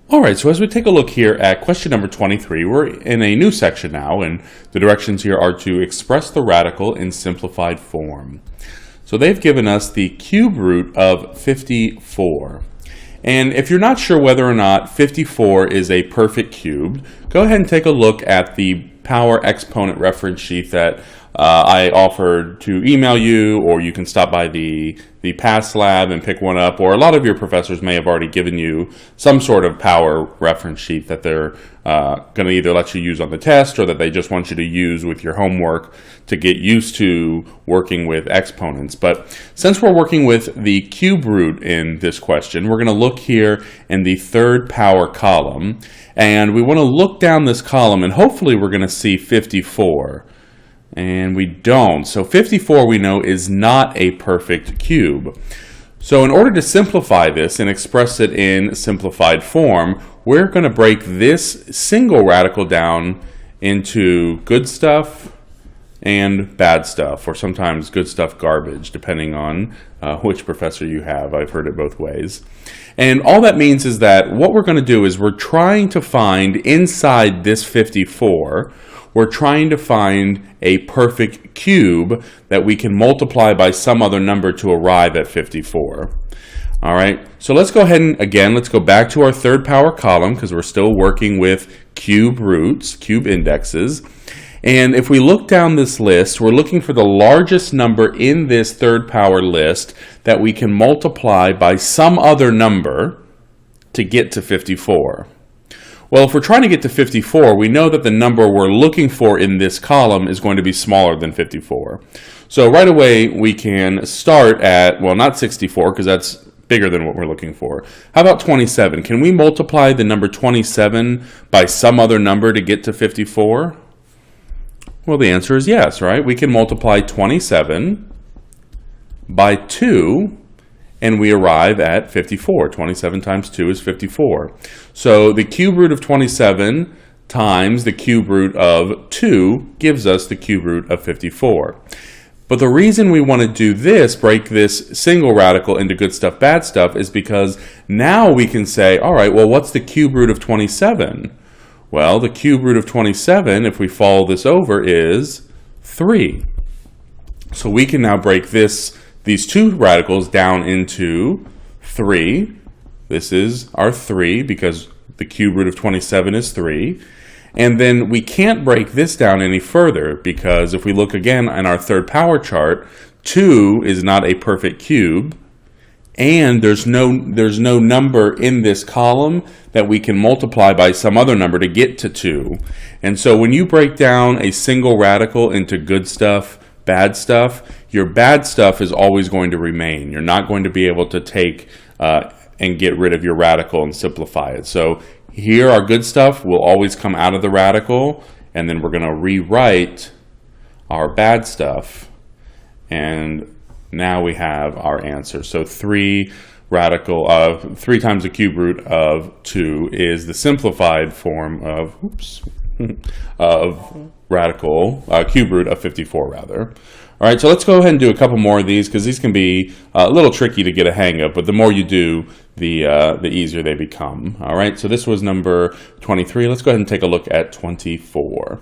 All right, so as we take a look here at question number 23, we're in a new section now, and the directions here are to express the radical in simplified form. So they've given us the cube root of 54. And if you're not sure whether or not 54 is a perfect cube, go ahead and take a look at the power exponent reference sheet that I offered to email you, or you can stop by the PASS lab and pick one up, or a lot of your professors may have already given you some sort of power reference sheet that they're going to either let you use on the test or that they just want you to use with your homework to get used to working with exponents. But since we're working with the cube root in this question, we're going to look here in the third power column, and we want to look down this column, and hopefully we're going to see 54. And we don't. So 54 we know is not a perfect cube. So in order to simplify this and express it in simplified form, we're going to break this single radical down into good stuff and bad stuff, or sometimes good stuff garbage, depending on which professor you have. I've heard it both ways. And all that means is that what we're going to do is we're trying to find inside this 54, we're trying to find a perfect cube that we can multiply by some other number to arrive at 54. All right, so let's go ahead and again, let's go back to our third power column because we're still working with cube roots, cube indexes. And if we look down this list, we're looking for the largest number in this third power list that we can multiply by some other number to get to 54. Well, if we're trying to get to 54, we know that the number we're looking for in this column is going to be smaller than 54. So right away, we can start at, well, not 64, because that's bigger than what we're looking for. How about 27? Can we multiply the number 27 by some other number to get to 54? Well, the answer is yes, right? We can multiply 27 by 2, and we arrive at 54. 27 times 2 is 54. So the cube root of 27 times the cube root of 2 gives us the cube root of 54. But the reason we want to do this, break this single radical into good stuff, bad stuff, is because now we can say, all right, well, what's the cube root of 27? Well, the cube root of 27, if we follow this over, is 3. So we can now break these two radicals down into 3. This is our 3 because the cube root of 27 is 3. And then we can't break this down any further because if we look again in our third power chart, 2 is not a perfect cube, and there's no number in this column that we can multiply by some other number to get to 2. And so when you break down a single radical into good stuff, bad stuff, your bad stuff is always going to remain. You're not going to be able to take and get rid of your radical and simplify it. So here our good stuff will always come out of the radical, and then we're going to rewrite our bad stuff, and now we have our answer. So 3 times the cube root of 2 is the simplified form of radical cube root of 54 rather. All right, so let's go ahead and do a couple more of these because these can be a little tricky to get a hang of, but the more you do, the easier they become. All right, so this was number 23. Let's go ahead and take a look at 24.